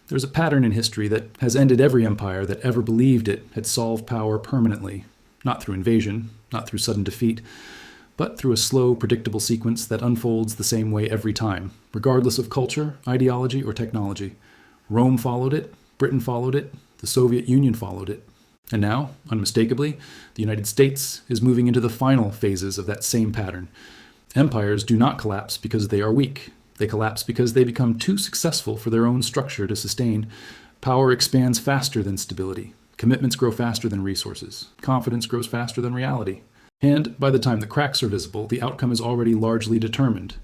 There's a pattern in history that has ended every empire that ever believed it had solved power permanently, not through invasion, not through sudden defeat, but through a slow, predictable sequence that unfolds the same way every time, regardless of culture, ideology, or technology. Rome followed it, Britain followed it, the Soviet Union followed it. And now, unmistakably, the United States is moving into the final phases of that same pattern. Empires do not collapse because they are weak. They collapse because they become too successful for their own structure to sustain. Power expands faster than stability. Commitments grow faster than resources. Confidence grows faster than reality. And by the time the cracks are visible, the outcome is already largely determined.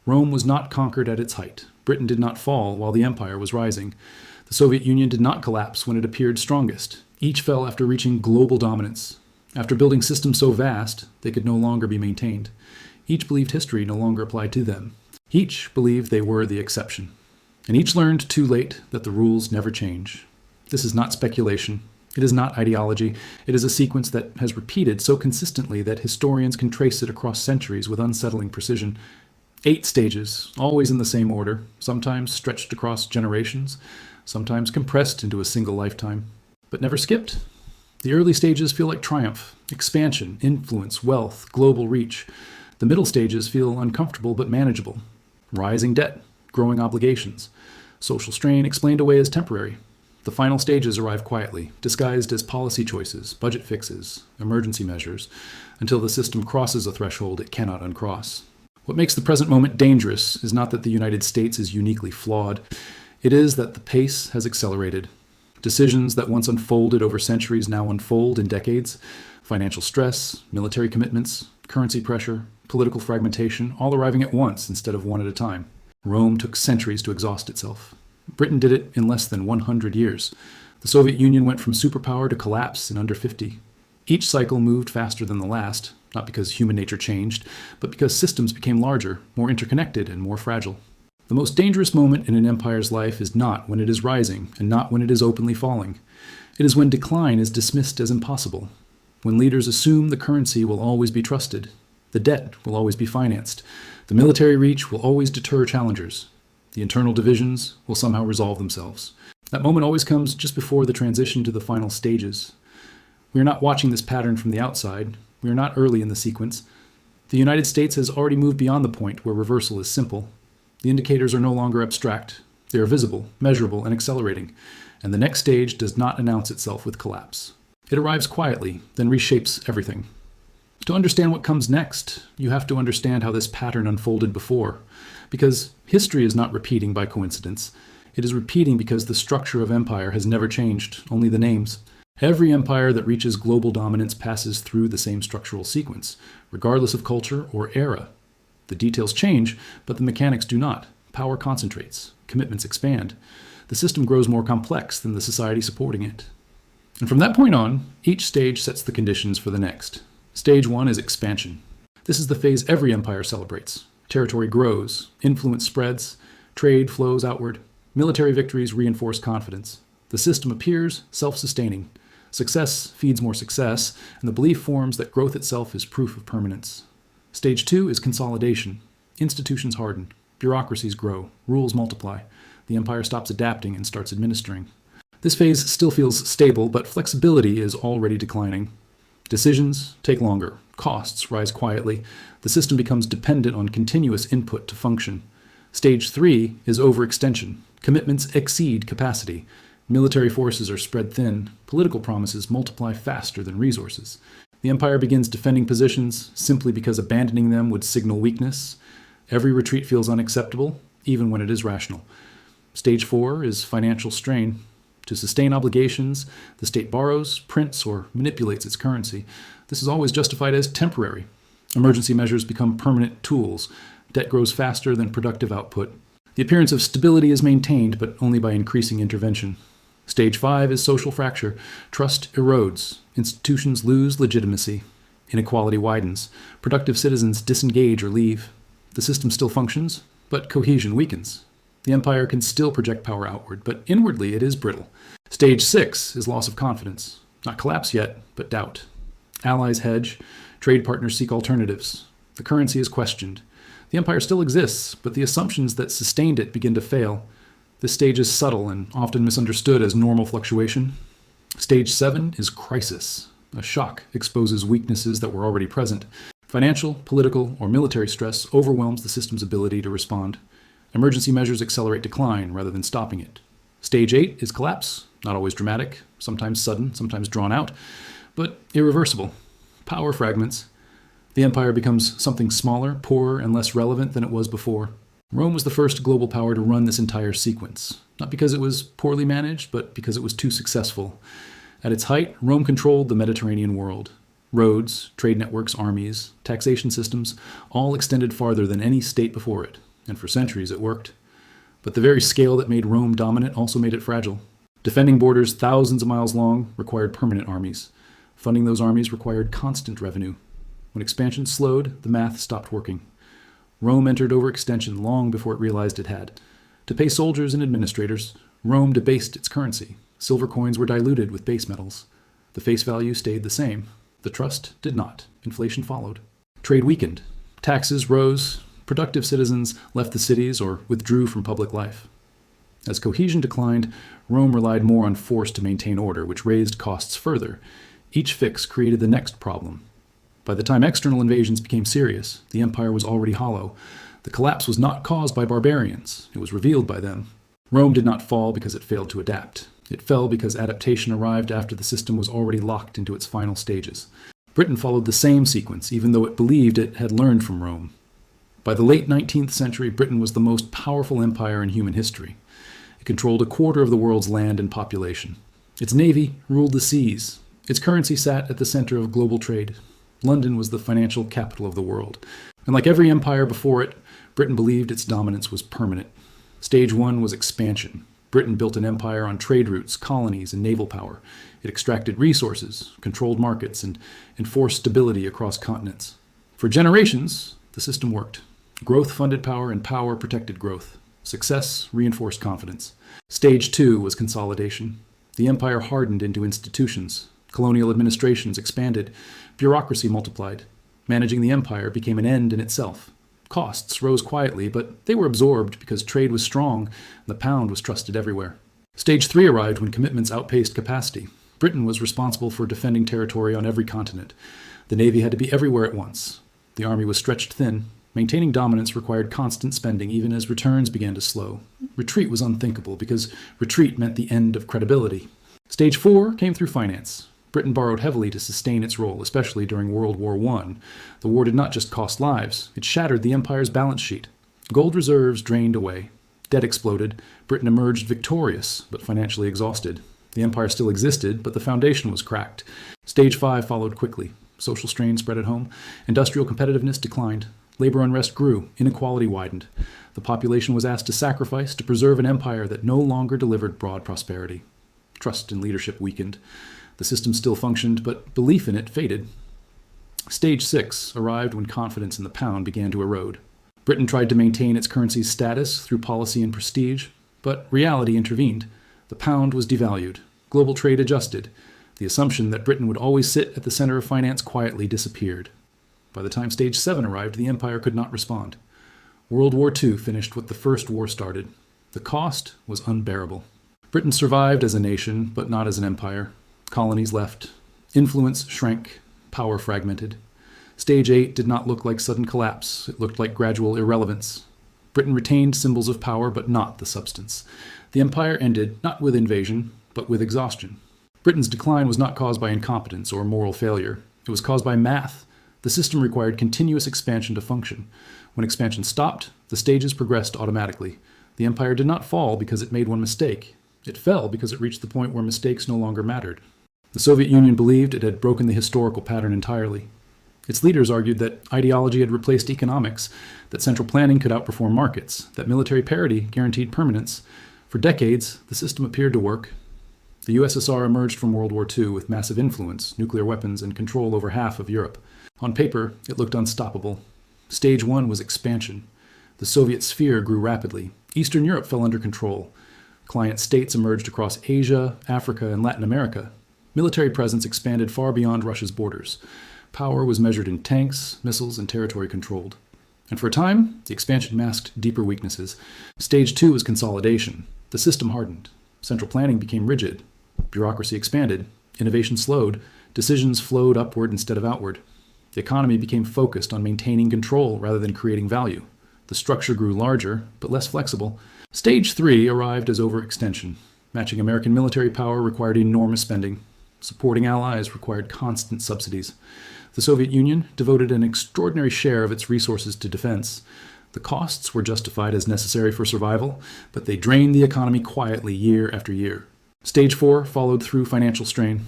Rome was not conquered at its height. Britain did not fall while the empire was rising. The Soviet Union did not collapse when it appeared strongest. Each fell after reaching global dominance, after building systems so vast they could no longer be maintained. Each believed history no longer applied to them. Each believed they were the exception. And each learned too late that the rules never change. This is not speculation. It is not ideology. It is a sequence that has repeated so consistently that historians can trace it across centuries with unsettling precision. 8 stages, always in the same order, sometimes stretched across generations, sometimes compressed into a single lifetime, but never skipped. The early stages feel like triumph, expansion, influence, wealth, global reach. The middle stages feel uncomfortable but manageable. Rising debt, growing obligations, social strain explained away as temporary. The final stages arrive quietly, disguised as policy choices, budget fixes, emergency measures, until the system crosses a threshold it cannot uncross. What makes the present moment dangerous is not that the United States is uniquely flawed. It is that the pace has accelerated. Decisions that once unfolded over centuries now unfold in decades. Financial stress, military commitments, currency pressure, political fragmentation, all arriving at once instead of one at a time. Rome took centuries to exhaust itself. Britain did it in less than 100 years. The Soviet Union went from superpower to collapse in under 50. Each cycle moved faster than the last, not because human nature changed, but because systems became larger, more interconnected, and more fragile. The most dangerous moment in an empire's life is not when it is rising, and not when it is openly falling. It is when decline is dismissed as impossible, when leaders assume the currency will always be trusted, the debt will always be financed, the military reach will always deter challengers, the internal divisions will somehow resolve themselves. That moment always comes just before the transition to the final stages. We are not watching this pattern from the outside. We are not early in the sequence. The United States has already moved beyond the point where reversal is simple. The indicators are no longer abstract. They are visible, measurable, and accelerating. And the next stage does not announce itself with collapse. It arrives quietly, then reshapes everything. To understand what comes next, you have to understand how this pattern unfolded before. Because history is not repeating by coincidence. It is repeating because the structure of empire has never changed, only the names. Every empire that reaches global dominance passes through the same structural sequence, regardless of culture or era. The details change, but the mechanics do not. Power concentrates. Commitments expand. The system grows more complex than the society supporting it. And from that point on, each stage sets the conditions for the next. Stage 1 is expansion. This is the phase every empire celebrates. Territory grows, influence spreads, trade flows outward, military victories reinforce confidence. The system appears self-sustaining. Success feeds more success, and the belief forms that growth itself is proof of permanence. Stage 2 is consolidation. Institutions harden, bureaucracies grow, rules multiply. The empire stops adapting and starts administering. This phase still feels stable, but flexibility is already declining. Decisions take longer. Costs rise quietly. The system becomes dependent on continuous input to function. Stage 3 is overextension. Commitments exceed capacity. Military forces are spread thin. Political promises multiply faster than resources. The empire begins defending positions simply because abandoning them would signal weakness. Every retreat feels unacceptable, even when it is rational. Stage 4 is financial strain. To sustain obligations, the state borrows, prints, or manipulates its currency. This is always justified as temporary. Emergency measures become permanent tools. Debt grows faster than productive output. The appearance of stability is maintained, but only by increasing intervention. Stage 5 is social fracture. Trust erodes. Institutions lose legitimacy. Inequality widens. Productive citizens disengage or leave. The system still functions, but cohesion weakens. The empire can still project power outward, but inwardly it is brittle. Stage 6 is loss of confidence. Not collapse yet, but doubt. Allies hedge. Trade partners seek alternatives. The currency is questioned. The empire still exists, but the assumptions that sustained it begin to fail. This stage is subtle and often misunderstood as normal fluctuation. Stage 7 is crisis. A shock exposes weaknesses that were already present. Financial, political, or military stress overwhelms the system's ability to respond. Emergency measures accelerate decline rather than stopping it. Stage 8 is collapse, not always dramatic, sometimes sudden, sometimes drawn out, but irreversible. Power fragments. The empire becomes something smaller, poorer, and less relevant than it was before. Rome was the first global power to run this entire sequence, not because it was poorly managed, but because it was too successful. At its height, Rome controlled the Mediterranean world. Roads, trade networks, armies, taxation systems, all extended farther than any state before it, and for centuries it worked. But the very scale that made Rome dominant also made it fragile. Defending borders thousands of miles long required permanent armies. Funding those armies required constant revenue. When expansion slowed, the math stopped working. Rome entered overextension long before it realized it had. To pay soldiers and administrators, Rome debased its currency. Silver coins were diluted with base metals. The face value stayed the same. The trust did not. Inflation followed. Trade weakened. Taxes rose. Productive citizens left the cities or withdrew from public life. As cohesion declined, Rome relied more on force to maintain order, which raised costs further. Each fix created the next problem. By the time external invasions became serious, the empire was already hollow. The collapse was not caused by barbarians. It was revealed by them. Rome did not fall because it failed to adapt. It fell because adaptation arrived after the system was already locked into its final stages. Britain followed the same sequence, even though it believed it had learned from Rome. By the late 19th century, Britain was the most powerful empire in human history. It controlled a quarter of the world's land and population. Its navy ruled the seas. Its currency sat at the center of global trade. London was the financial capital of the world. And like every empire before it, Britain believed its dominance was permanent. Stage 1 was expansion. Britain built an empire on trade routes, colonies, and naval power. It extracted resources, controlled markets, and enforced stability across continents. For generations, the system worked. Growth funded power, and power protected growth. Success reinforced confidence. Stage 2 was consolidation. The empire hardened into institutions. Colonial administrations expanded. Bureaucracy multiplied. Managing the empire became an end in itself. Costs rose quietly, but they were absorbed because trade was strong and the pound was trusted everywhere. Stage 3 arrived when commitments outpaced capacity. Britain was responsible for defending territory on every continent. The navy had to be everywhere at once. The army was stretched thin. Maintaining dominance required constant spending even as returns began to slow. Retreat was unthinkable because retreat meant the end of credibility. Stage 4 came through finance. Britain borrowed heavily to sustain its role, especially during World War I. The war did not just cost lives, it shattered the empire's balance sheet. Gold reserves drained away. Debt exploded. Britain emerged victorious, but financially exhausted. The empire still existed, but the foundation was cracked. Stage 5 followed quickly. Social strain spread at home. Industrial competitiveness declined. Labor unrest grew. Inequality widened. The population was asked to sacrifice to preserve an empire that no longer delivered broad prosperity. Trust in leadership weakened. The system still functioned, but belief in it faded. Stage 6 arrived when confidence in the pound began to erode. Britain tried to maintain its currency's status through policy and prestige, but reality intervened. The pound was devalued. Global trade adjusted. The assumption that Britain would always sit at the center of finance quietly disappeared. By the time Stage 7 arrived, the empire could not respond. World War II finished what the First War started. The cost was unbearable. Britain survived as a nation, but not as an empire. Colonies left. Influence shrank. Power fragmented. Stage 8 did not look like sudden collapse. It looked like gradual irrelevance. Britain retained symbols of power, but not the substance. The empire ended not with invasion, but with exhaustion. Britain's decline was not caused by incompetence or moral failure. It was caused by math. The system required continuous expansion to function. When expansion stopped, the stages progressed automatically. The empire did not fall because it made one mistake. It fell because it reached the point where mistakes no longer mattered. The Soviet Union believed it had broken the historical pattern entirely. Its leaders argued that ideology had replaced economics, that central planning could outperform markets, that military parity guaranteed permanence. For decades, the system appeared to work. The USSR emerged from World War II with massive influence, nuclear weapons, and control over half of Europe. On paper, it looked unstoppable. Stage 1 was expansion. The Soviet sphere grew rapidly. Eastern Europe fell under control. Client states emerged across Asia, Africa, and Latin America. Military presence expanded far beyond Russia's borders. Power was measured in tanks, missiles, and territory controlled. And for a time, the expansion masked deeper weaknesses. Stage 2 was consolidation. The system hardened. Central planning became rigid. Bureaucracy expanded. Innovation slowed. Decisions flowed upward instead of outward. The economy became focused on maintaining control rather than creating value. The structure grew larger, but less flexible. Stage 3 arrived as overextension. Matching American military power required enormous spending. Supporting allies required constant subsidies. The Soviet Union devoted an extraordinary share of its resources to defense. The costs were justified as necessary for survival, but they drained the economy quietly year after year. Stage 4 followed through financial strain.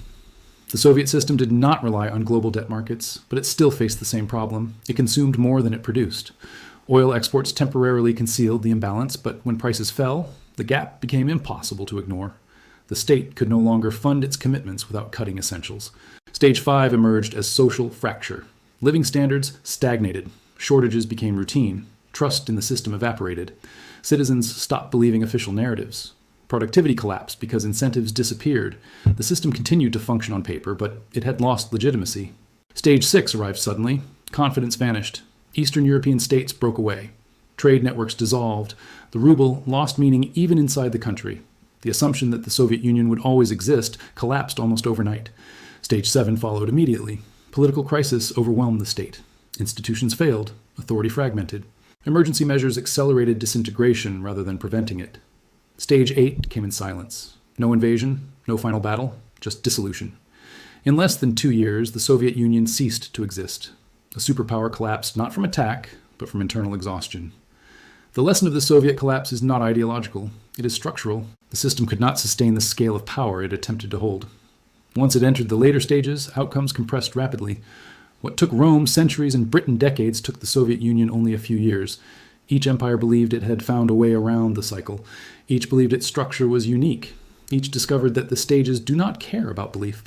The Soviet system did not rely on global debt markets, but it still faced the same problem. It consumed more than it produced. Oil exports temporarily concealed the imbalance, but when prices fell, the gap became impossible to ignore. The state could no longer fund its commitments without cutting essentials. Stage 5 emerged as social fracture. Living standards stagnated. Shortages became routine. Trust in the system evaporated. Citizens stopped believing official narratives. Productivity collapsed because incentives disappeared. The system continued to function on paper, but it had lost legitimacy. Stage 6 arrived suddenly. Confidence vanished. Eastern European states broke away. Trade networks dissolved. The ruble lost meaning even inside the country. The assumption that the Soviet Union would always exist collapsed almost overnight. Stage 7 followed immediately. Political crisis overwhelmed the state. Institutions failed. Authority fragmented. Emergency measures accelerated disintegration rather than preventing it. Stage 8 came in silence. No invasion, no final battle, just dissolution. In less than 2 years, the Soviet Union ceased to exist. A superpower collapsed not from attack, but from internal exhaustion. The lesson of the Soviet collapse is not ideological. It is structural. The system could not sustain the scale of power it attempted to hold. Once it entered the later stages, outcomes compressed rapidly. What took Rome centuries and Britain decades took the Soviet Union only a few years. Each empire believed it had found a way around the cycle. Each believed its structure was unique. Each discovered that the stages do not care about belief.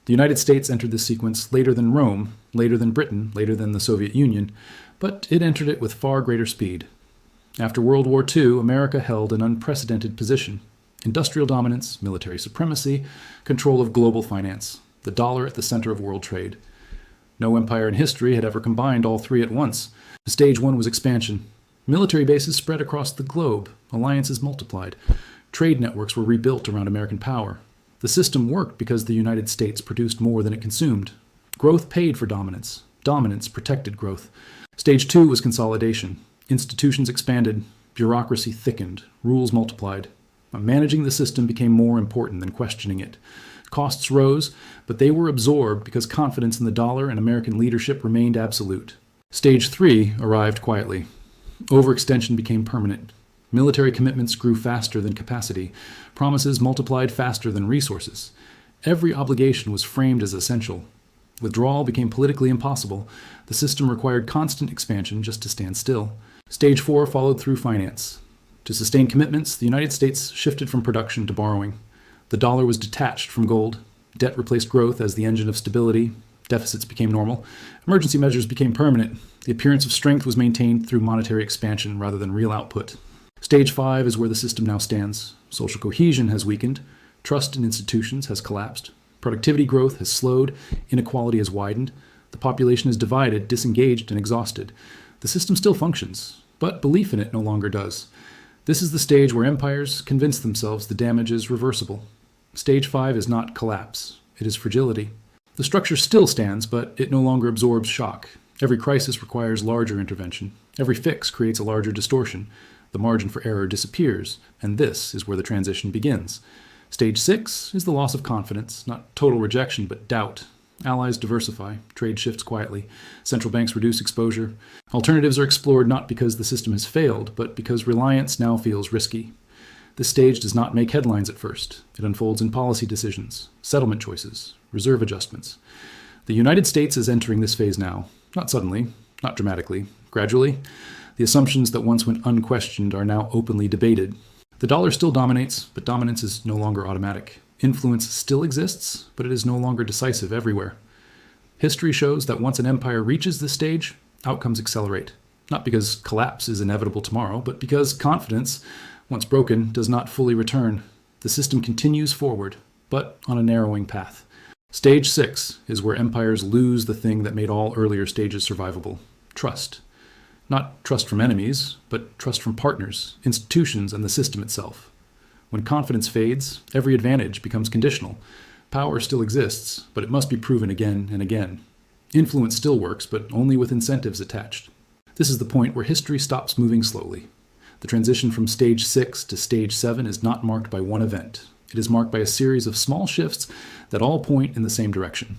The United States entered this sequence later than Rome, later than Britain, later than the Soviet Union, but it entered it with far greater speed. After World War II, America held an unprecedented position. Industrial dominance, military supremacy, control of global finance, the dollar at the center of world trade. No empire in history had ever combined all three at once. Stage 1 was expansion. Military bases spread across the globe. Alliances multiplied. Trade networks were rebuilt around American power. The system worked because the United States produced more than it consumed. Growth paid for dominance. Dominance protected growth. Stage 2 was consolidation. Institutions expanded. Bureaucracy thickened. Rules multiplied. Managing the system became more important than questioning it. Costs rose, but they were absorbed because confidence in the dollar and American leadership remained absolute. Stage 3 arrived quietly. Overextension became permanent. Military commitments grew faster than capacity. Promises multiplied faster than resources. Every obligation was framed as essential. Withdrawal became politically impossible. The system required constant expansion just to stand still. Stage 4 followed through finance. To sustain commitments, the United States shifted from production to borrowing. The dollar was detached from gold. Debt replaced growth as the engine of stability. Deficits became normal. Emergency measures became permanent. The appearance of strength was maintained through monetary expansion rather than real output. Stage 5 is where the system now stands. Social cohesion has weakened. Trust in institutions has collapsed. Productivity growth has slowed. Inequality has widened. The population is divided, disengaged, and exhausted. The system still functions, but belief in it no longer does. This is the stage where empires convince themselves the damage is reversible. Stage 5 is not collapse. It is fragility. The structure still stands, but it no longer absorbs shock. Every crisis requires larger intervention. Every fix creates a larger distortion. The margin for error disappears, and this is where the transition begins. Stage 6 is the loss of confidence, not total rejection, but doubt. Allies diversify, trade shifts quietly, central banks reduce exposure. Alternatives are explored not because the system has failed, but because reliance now feels risky. This stage does not make headlines at first. It unfolds in policy decisions, settlement choices, reserve adjustments. The United States is entering this phase now, not suddenly, not dramatically, gradually. The assumptions that once went unquestioned are now openly debated. The dollar still dominates, but dominance is no longer automatic. Influence still exists, but it is no longer decisive everywhere. History shows that once an empire reaches this stage, outcomes accelerate. Not because collapse is inevitable tomorrow, but because confidence, once broken, does not fully return. The system continues forward, but on a narrowing path. Stage 6 is where empires lose the thing that made all earlier stages survivable: trust. Not trust from enemies, but trust from partners, institutions, and the system itself. When confidence fades, every advantage becomes conditional. Power still exists, but it must be proven again and again. Influence still works, but only with incentives attached. This is the point where history stops moving slowly. The transition from stage 6 to stage 7 is not marked by one event. It is marked by a series of small shifts that all point in the same direction.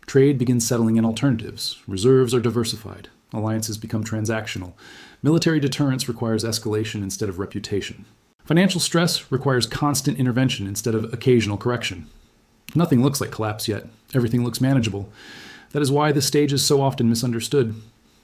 Trade begins settling in alternatives. Reserves are diversified. Alliances become transactional. Military deterrence requires escalation instead of reputation. Financial stress requires constant intervention instead of occasional correction. Nothing looks like collapse yet. Everything looks manageable. That is why this stage is so often misunderstood.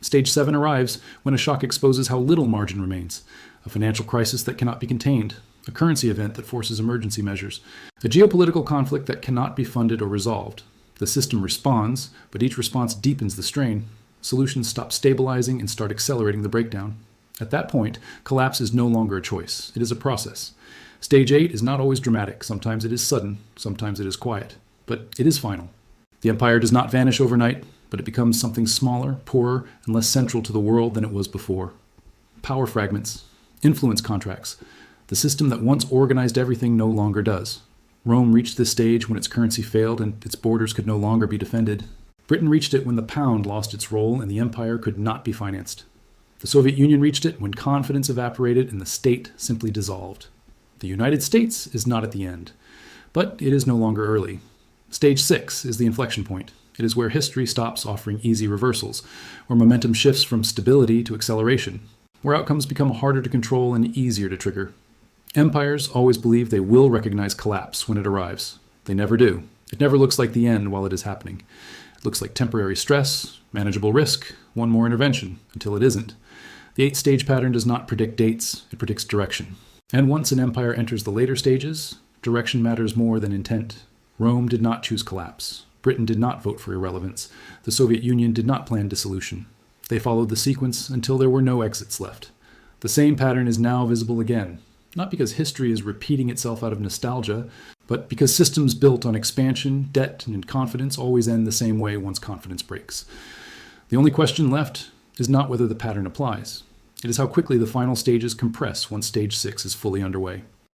Stage 7 arrives when a shock exposes how little margin remains. A financial crisis that cannot be contained. A currency event that forces emergency measures. A geopolitical conflict that cannot be funded or resolved. The system responds, but each response deepens the strain. Solutions stop stabilizing and start accelerating the breakdown. At that point, collapse is no longer a choice. It is a process. Stage 8 is not always dramatic. Sometimes it is sudden. Sometimes it is quiet. But it is final. The empire does not vanish overnight, but it becomes something smaller, poorer, and less central to the world than it was before. Power fragments. Influence contracts. The system that once organized everything no longer does. Rome reached this stage when its currency failed and its borders could no longer be defended. Britain reached it when the pound lost its role and the empire could not be financed. The Soviet Union reached it when confidence evaporated and the state simply dissolved. The United States is not at the end, but it is no longer early. Stage 6 is the inflection point. It is where history stops offering easy reversals, where momentum shifts from stability to acceleration, where outcomes become harder to control and easier to trigger. Empires always believe they will recognize collapse when it arrives. They never do. It never looks like the end while it is happening. It looks like temporary stress, manageable risk, one more intervention, until it isn't. The 8-stage pattern does not predict dates, it predicts direction. And once an empire enters the later stages, direction matters more than intent. Rome did not choose collapse. Britain did not vote for irrelevance. The Soviet Union did not plan dissolution. They followed the sequence until there were no exits left. The same pattern is now visible again, not because history is repeating itself out of nostalgia, but because systems built on expansion, debt, and confidence always end the same way once confidence breaks. The only question left is not whether the pattern applies. It is how quickly the final stages compress once stage 6 is fully underway.